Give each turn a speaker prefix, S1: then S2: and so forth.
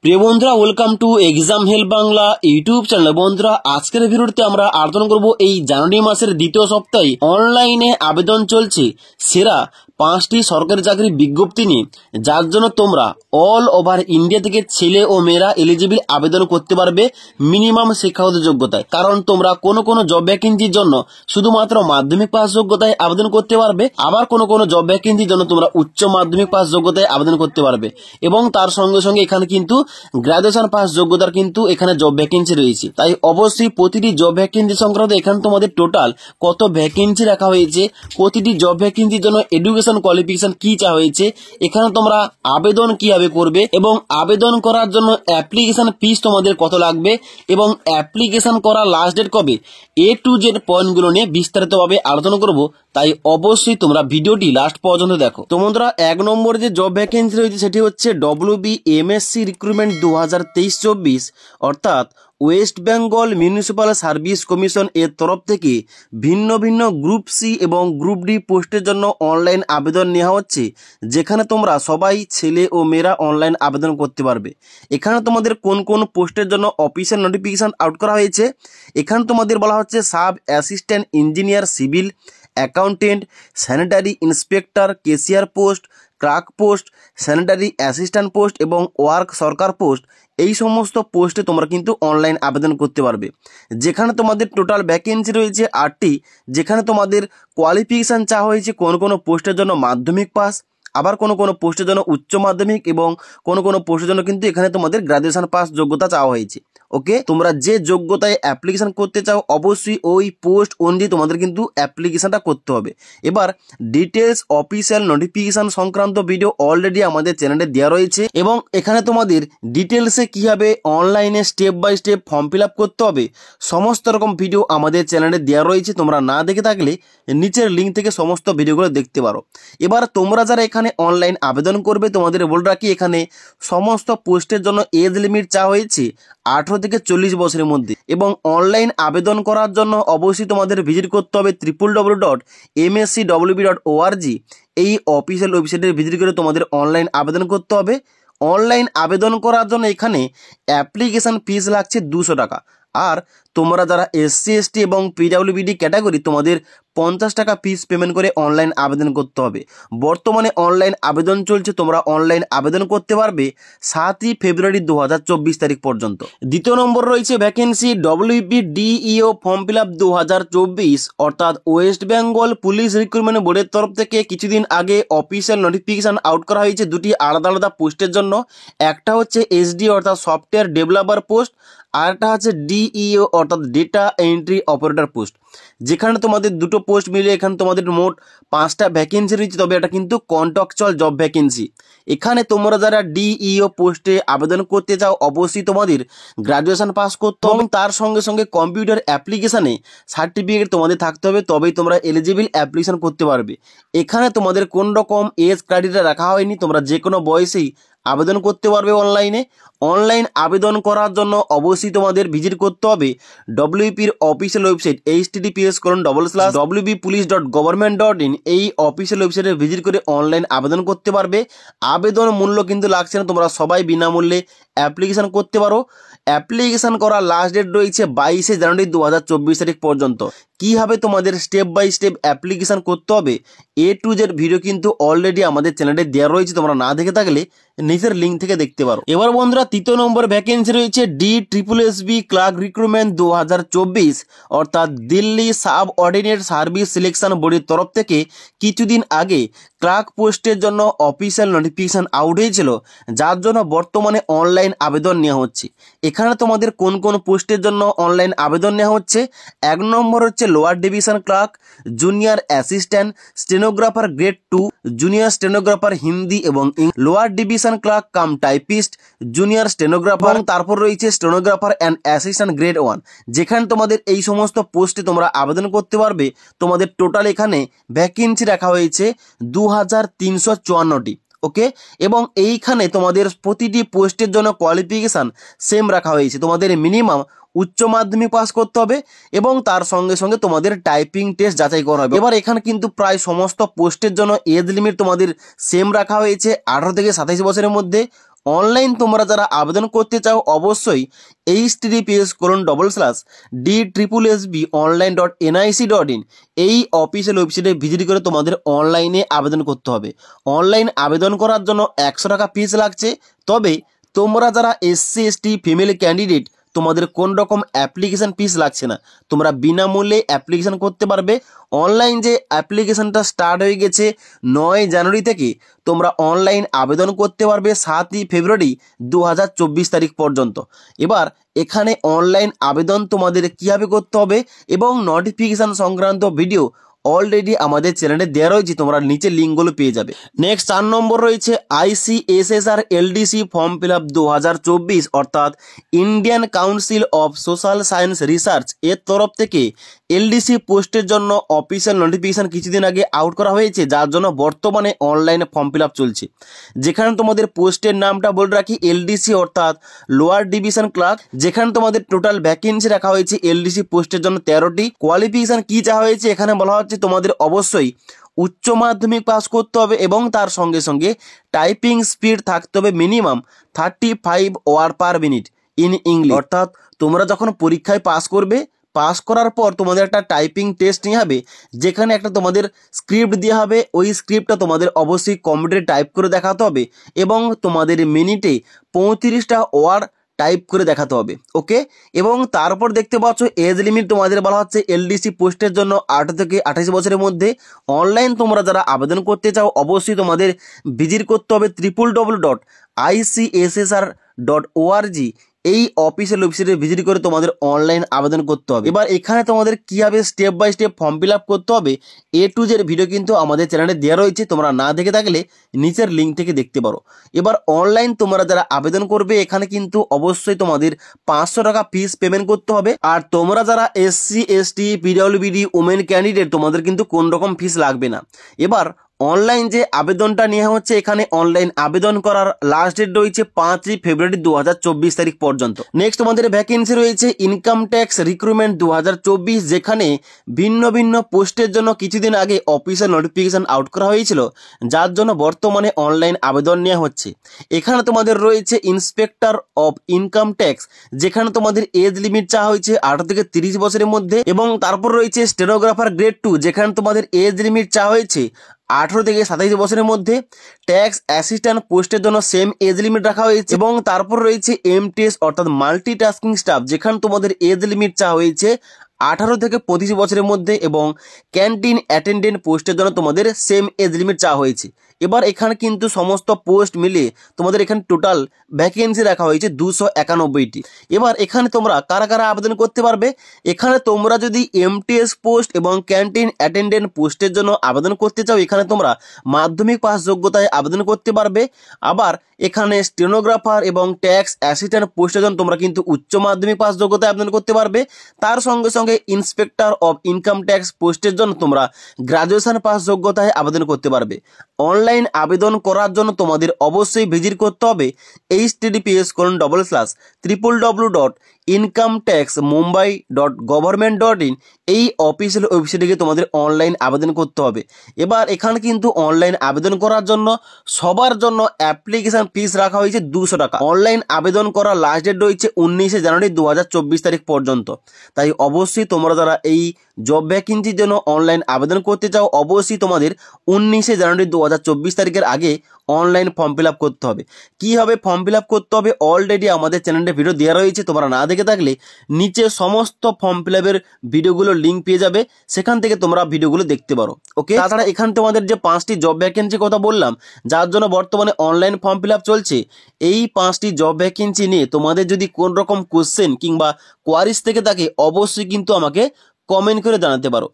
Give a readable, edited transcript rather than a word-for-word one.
S1: প্রিয় বন্ধুরা, welcome to exam help Bangla YouTube channel. বন্ধুরা, আজকের ভিডিওতে আমরা আলোচনা করব এই জানুয়ারি মাসের দ্বিতীয় সপ্তাহে অনলাইনে আবেদন চলছে সেরা 5টি সরকারি চাকরির বিজ্ঞপ্তি নিয়ে, যার জন্য তোমরা অল ওভার ইন্ডিয়া থেকে ছেলে ও মেয়েরা এলিজিবল আবেদন করতে পারবে মিনিমাম শিক্ষাগত যোগ্যতায়। কারণ তোমরা কোনো জব ভ্যাকেন্সির জন্য শুধুমাত্র মাধ্যমিক পাস যোগ্যতায় আবেদন করতে পারবে, আবার কোনো জব ভ্যাকেন্সির জন্য তোমরা উচ্চ মাধ্যমিক পাস যোগ্যতায় আবেদন করতে পারবে, এবং তার সঙ্গে সঙ্গে এখানে কিন্তু গ্রাজুয়েশন পাস যোগ্যতার কিন্তু এখানে জব ভ্যাকেন্সি রয়েছে। তাই অবশ্যই প্রতিটি জব ভ্যাকেন্সি সংক্রান্ত এখানে তোমাদের টোটাল কত ভ্যাকেন্সি রাখা হয়েছে, প্রতিটি জব ভ্যাকেন্সির জন্য এডুকেশন কোয়ালিফিকেশন কি চাওয়া হয়েছে, এখানে তোমরা আবেদন কিভাবে করবে এবং আবেদন করার জন্য অ্যাপ্লিকেশন ফিস তোমাদের কত লাগবে এবং অ্যাপ্লিকেশন করার লাস্ট ডেট কবে, A to Z পয়েন্টগুলো নিয়ে বিস্তারিতভাবে আলোচনা করব। তাই অবশ্যই তোমরা ভিডিওটি লাস্ট পর্যন্ত দেখো। তো বন্ধুরা, 1 নম্বরে যে জব ভ্যাকেন্সি রয়েছে সেটি হচ্ছে WBMSc রিক্রুটমেন্ট 2023-24, অর্থাৎ West Bengal municipal service commission এর তরফ থেকে ভিন্ন ভিন্ন গ্রুপ সি এবং গ্রুপ ডি পোস্টের জন্য অনলাইন আবেদন নেওয়া হচ্ছে, যেখানে তোমরা সবাই ছেলে ও মেয়েরা অনলাইন আবেদন করতে পারবে। এখানে তোমাদের কোন পোস্টের জন্য অফিসিয়াল নোটিফিকেশন আউট করা হয়েছে। এখানে তোমাদের বলা হচ্ছে sub assistant engineer civil, accountant, sanitary inspector, cashier post, clerk post, sanitary assistant post এবং ওয়ার্ক সরকার পোস্ট। এই সমস্ত পোস্টে তোমরা কিন্তু অনলাইন আবেদন করতে পারবে, যেখানে তোমাদের টোটাল ভ্যাকেন্সি রয়েছে 8টি, যেখানে তোমাদের কোয়ালিফিকেশান চাওয়া হয়েছে কোনো পোস্টের জন্য মাধ্যমিক পাস, আবার কোনো পোস্টের জন্য উচ্চ মাধ্যমিক এবং কোনো পোস্টের জন্য কিন্তু এখানে তোমাদের গ্রাজুয়েশন পাস যোগ্যতা চাওয়া হয়েছে। ওকে, তোমরা যে যোগ্যতায় অ্যাপ্লিকেশন করতে চাও অবশ্যই ওই পোস্ট অনুযায়ী তোমাদের কিন্তু অ্যাপ্লিকেশনটা করতে হবে। এবার ডিটেলস অফিসিয়াল নোটিফিকেশন সংক্রান্ত ভিডিও অলরেডি আমাদের চ্যানেলে দেওয়া রয়েছে, এবং এখানে তোমাদের ডিটেলসে কীভাবে অনলাইনে step by step form fill up করতে হবে সমস্ত রকম ভিডিও আমাদের চ্যানেলে দেওয়া রয়েছে। তোমরা না দেখে থাকলে নিচের লিঙ্ক থেকে সমস্ত ভিডিওগুলো দেখতে পারো। এবার তোমরা যারা এখানে অনলাইন আবেদন করবে, তোমাদের বলে রাখি এখানে সমস্ত পোস্টের জন্য এজ লিমিট চাওয়া হয়েছে 18 থেকে 40 বছরের মধ্যে, এবং অনলাইন আবেদন করার জন্য অবশ্যই তোমাদের ভিজিট করতে হবে www.mscwb.org। এই অফিসিয়াল ওয়েবসাইটে ভিজিট করে তোমাদের অনলাইন আবেদন করতে হবে। অনলাইন আবেদন করার জন্য এখানে অ্যাপ্লিকেশন ফিস লাগছে 200 টাকা, আর তোমরা যারা SC ST এবং PWBD ক্যাটাগরি তোমাদের 50 টাকা ফিস পেমেন্ট করে অনলাইন আবেদন করতে হবে। বর্তমানে অনলাইন আবেদন চলছে, তোমরা অনলাইন আবেদন করতে পারবে 7ই ফেব্রুয়ারি 2024 তারিখ পর্যন্ত। দ্বিতীয় নম্বর রয়েছে vacancy WBDEO form fill up 2024, অর্থাৎ ওয়েস্ট বেঙ্গল পুলিশ রিক্রুটমেন্ট বোর্ডের তরফ থেকে কিছুদিন আগে অফিসিয়াল নোটিফিকেশান আউট করা হয়েছে দুটি আলাদা পোস্টের জন্য। একটা হচ্ছে SD অর্থাৎ সফটওয়্যার ডেভেলপার পোস্ট, আর একটা হচ্ছে DEO অর্থাৎ ডেটা এন্ট্রি অপারেটর পোস্ট, যেখানে তোমাদের দুটো পোস্ট মিলিয়ে এখানে তোমাদের মোট 5টা ভ্যাকেন্সি রয়েছে। তবে এটা কিন্তু কন্ট্রাকচুয়াল জব ভ্যাকেন্সি। এখানে তোমরা যারা DEO পোস্টে আবেদন করতে চাও অবশ্যই তোমাদের গ্রাজুয়েশন পাস করতে হবে, এবং তার সঙ্গে সঙ্গে কম্পিউটার অ্যাপ্লিকেশানে সার্টিফিকেট তোমাদের থাকতে হবে, তবেই তোমরা এলিজিবল অ্যাপ্লিকেশন করতে পারবে। এখানে তোমাদের কোন রকম এজ ক্রাইটেরিয়া রাখা হয়নি, তোমরা যে কোনো বয়সেই আবেদন করতে পারবে অনলাইনে। অনলাইন আবেদন করার জন্য অবশ্যই তোমাদের ভিজিট করতে হবে WBPর অফিসিয়াল ওয়েবসাইট https://wbpolice.government.in। এই অফিসিয়াল ওয়েবসাইটে ভিজিট করে অনলাইন আবেদন করতে পারবে। আবেদন মূল্য কিন্তু লাগছে না, তোমরা সবাই বিনামূল্যে অ্যাপ্লিকেশান করতে পারো। অ্যাপ্লিকেশান করার লাস্ট ডেট রয়েছে 22শে জানুয়ারি 2024 তারিখ পর্যন্ত। কীভাবে তোমাদের স্টেপ বাই স্টেপ অ্যাপ্লিকেশান করতে হবে A to Z ভিডিও কিন্তু অলরেডি আমাদের চ্যানেলে দেওয়া রয়েছে, তোমরা না দেখে থাকলে নিচের লিঙ্ক থেকে দেখতে পারো। এবার বন্ধুরা, তৃতীয় নম্বর ভ্যাকেন্সি রয়েছে DSSB ক্লার্ক রিক্রুটমেন্ট 2024, অর্থাৎ Delhi sub ordinate service selection বোর্ডের তরফ থেকে কিছুদিন আগে ক্লার্ক পোস্টের জন্য অফিসিয়াল নোটিফিকেশান আউট হয়েছিল, যার জন্য বর্তমানে অনলাইন আবেদন নেওয়া হচ্ছে। এখানে তোমাদের কোন পোস্টের জন্য অনলাইন আবেদন নেওয়া হচ্ছে। 1 নম্বর হচ্ছে lower division clerk, junior assistant stenographer grade 2, junior stenographer Hindi এবং lower division clerk cum typist, junior stenographer, তারপর রয়েছে স্টেনোগ্রাফার অ্যান্ড অ্যাসিস্ট্যান্ট গ্রেড 1। যেখানে তোমাদের এই সমস্ত পোস্টে তোমরা আবেদন করতে পারবে। তোমাদের টোটাল এখানে ভ্যাকেন্সি রাখা হয়েছে 2354টি। ওকে, এবং এইখানে তোমাদের প্রতিটি পোস্টের জন্য কোয়ালিফিকেশান সেম রাখা হয়েছে। তোমাদের মিনিমাম উচ্চ মাধ্যমিক পাস করতে হবে এবং তার সঙ্গে সঙ্গে তোমাদের টাইপিং টেস্ট যাচাই করা হবে। এবার এখানে কিন্তু প্রায় সমস্ত পোস্টের জন্য এজ লিমিট তোমাদের সেম রাখা হয়েছে 18 থেকে 27 বছরের মধ্যে। অনলাইন তোমরা যারা আবেদন করতে চাও অবশ্যই https://d/sb online.nic.in এই অফিসিয়াল ওয়েবসাইটে ভিজিট করে তোমাদের অনলাইনে আবেদন করতে হবে। অনলাইন আবেদন করার জন্য 100 টাকা ফিস লাগছে। তবে তোমরা যারা SC ST ফিমেল ক্যান্ডিডেট তোমাদের কোন রকম অ্যাপ্লিকেশন ফিস লাগছে না, তোমরা বিনামূল্যে অ্যাপ্লিকেশন করতে পারবে। অনলাইন যে অ্যাপ্লিকেশনটা স্টার্ট হয়ে গেছে 9 জানুয়ারি থেকে, তোমরা অনলাইন আবেদন করতে পারবে 7ই ফেব্রুয়ারি 2024 তারিখ পর্যন্ত। এবার এখানে অনলাইন আবেদন তোমাদের কীভাবে করতে হবে এবং নোটিফিকেশান সংক্রান্ত ভিডিও অলরেডি আমাদের চ্যানেলে দেওয়া রয়েছে, তোমরা নিচে লিঙ্কগুলো পেয়ে যাবে। নেক্সট 4 নম্বর রয়েছে ICSSR LDC form fill up 2024, অর্থাৎ Indian council of social science research এর তরফ থেকে LDC পোস্টের জন্য অফিসিয়াল নোটিফিকেশান কিছুদিন আগে আউট করা হয়েছে, যার জন্য বর্তমানে অনলাইনে ফর্ম ফিল আপ চলছে। যেখানে তোমাদের পোস্টের নামটা বলে রাখি LDC অর্থাৎ লোয়ার ডিভিশন ক্লার্ক, যেখানে তোমাদের টোটাল ভ্যাকেন্সি রাখা হয়েছে LDC পোস্টের জন্য 13টি। কোয়ালিফিকেশান কী চাওয়া হয়েছে এখানে বলা হচ্ছে তোমাদের অবশ্যই উচ্চ মাধ্যমিক পাস করতে হবে এবং তার সঙ্গে সঙ্গে টাইপিং স্পিড থাকতে হবে minimum 35 word per minute in English. অর্থাৎ তোমরা যখন পরীক্ষায় পাস করবে, পাস করার পর তোমাদের একটা টাইপিং টেস্ট নিয়ে হবে, যেখানে একটা তোমাদের স্ক্রিপ্ট দেওয়া হবে। ওই স্ক্রিপ্টটা তোমাদের অবশ্যই কম্পিউটারে টাইপ করে দেখাতে হবে এবং তোমাদের মিনিটে 35টা ওয়ার্ড টাইপ করে দেখাতে হবে। ওকে, এবং তারপর দেখতে পাচ্ছ এজ লিমিট তোমাদের বলা হচ্ছে LDC পোস্টের জন্য 18 থেকে 28 বছরের মধ্যে। অনলাইন তোমরা যারা আবেদন করতে চাও অবশ্যই তোমাদের ভিজিট করতে হবে www.icssr.org এই অফিসিয়াল ওয়েবসাইটে ভিজিট করে তোমাদের অনলাইন আবেদন করতে হবে। এবার এখানে তোমাদের কীভাবে step by step form fill up করতে হবে A to Z ভিডিও কিন্তু আমাদের চ্যানেলে দেওয়া রয়েছে, তোমরা না দেখে থাকলে নিচের লিঙ্ক থেকে দেখতে পারো। এবার অনলাইন তোমরা যারা আবেদন করবে এখানে কিন্তু অবশ্যই তোমাদের 500 টাকা ফিস পেমেন্ট করতে হবে। আর তোমরা যারা SC ST PWBD women candidate তোমাদের কিন্তু কোন রকম ফিস লাগবে না। এবার অনলাইন যে আবেদনটা নেওয়া হচ্ছে, এখানে অনলাইন আবেদন করার লাস্ট ডেট রয়েছে 5ই ফেব্রুয়ারি 2024 তারিখ পর্যন্ত। নেক্সট তোমাদের ভ্যাকেন্সি রয়েছে ইনকাম ট্যাক্স রিক্রুটমেন্ট 2024, যেখানে ভিন্ন ভিন্ন পোস্টের জন্য কিছুদিন আগে অফিসিয়াল নোটিফিকেশান আউট করা হয়েছিল, যার জন্য বর্তমানে অনলাইন আবেদন নেওয়া হচ্ছে। এখানে তোমাদের রয়েছে ইন্সপেক্টর অফ ইনকাম ট্যাক্স, যেখানে তোমাদের এজ লিমিট চাওয়া হয়েছে 18 থেকে 30 বছরের মধ্যে, এবং তারপর রয়েছে স্টেনোগ্রাফার গ্রেড 2, যেখানে তোমাদের এজ লিমিট চাওয়া হয়েছে 18 থেকে 27 বছরের মধ্যে। ট্যাক্স অ্যাসিস্ট্যান্ট পোস্টের জন্য সেম এজ লিমিট রাখা হয়েছে, এবং তারপর রয়েছে MTS অর্থাৎ মাল্টিটাস্কিং স্টাফ, যেখানে তোমাদের এজ লিমিট চাওয়া হয়েছে 18 থেকে 25 বছরের মধ্যে, এবং ক্যান্টিন অ্যাটেন্ডেন্ট পোস্টের জন্য তোমাদের সেম এজ লিমিট চাওয়া হয়েছে। এবার এখানে কিন্তু সমস্ত পোস্ট মিলে তোমাদের এখানে টোটাল ভ্যাকেন্সি রাখা হয়েছে 291টি। এবার এখানে তোমরা কারা কারা আবেদন করতে পারবে, এখানে তোমরা যদি MTS পোস্ট এবং ক্যান্টিন অ্যাটেন্ডেন্ট পোস্টের জন্য আবেদন করতে চাও, এখানে তোমরা মাধ্যমিক পাস যোগ্যতায় আবেদন করতে পারবে। আবার এখানে স্টেনোগ্রাফার এবং ট্যাক্স অ্যাসিস্ট্যান্ট পোস্টের জন্য তোমরা কিন্তু উচ্চ মাধ্যমিক পাস যোগ্যতায় আবেদন করতে পারবে। তার সঙ্গে সঙ্গে ইন্সপেক্টর অফ ইনকাম ট্যাক্স পোস্টের জন্য তোমরা গ্রাজুয়েশন পাস যোগ্যতায় আবেদন করতে পারবে। অনলাইন আবেদন করার জন্য তোমাদের অবশ্যই ভিজিট করতে হবে https://www.incometaxmumbai.government.in এই অফিসিয়াল ওয়েবসাইটে গিয়ে তোমাদের অনলাইন আবেদন করতে হবে। এবার এখানে কিন্তু অনলাইন আবেদন করার জন্য সবার জন্য অ্যাপ্লিকেশন ফিস রাখা হয়েছে 200 টাকা। অনলাইন আবেদন করার লাস্ট ডেট রয়েছে 19শে জানুয়ারি 2024 তারিখ পর্যন্ত। তাই অবশ্যই তোমরা যারা এই জব ভ্যাকেন্সির জন্য অনলাইন আবেদন করতে চাও অবশ্যই তোমাদের 19শে জানুয়ারি 2024 তারিখের আগে অনলাইন ফর্ম ফিল আপ করতে হবে। কীভাবে ফর্ম ফিল আপ করতে হবে অলরেডি আমাদের চ্যানেলে ভিডিও দেওয়া রয়েছে, তোমরা না দেখে থাকলে নিচে সমস্ত ফর্ম ফিল আপের ভিডিওগুলোর লিঙ্ক পেয়ে যাবে, সেখান থেকে তোমরা ভিডিওগুলো দেখতে পারো। ওকে, তাছাড়া এখানে তোমাদের যে 5টি জব ভ্যাকেন্সি কথা বললাম, যার জন্য বর্তমানে অনলাইন ফর্ম ফিল আপ চলছে, এই 5টি জব ভ্যাকেন্সি নিয়ে তোমাদের যদি কোন রকম কোশ্চেন কিংবা কোয়ারিজ থেকে থাকে অবশ্যই কিন্তু আমাকে কমেন্ট করে জানাতে পারো।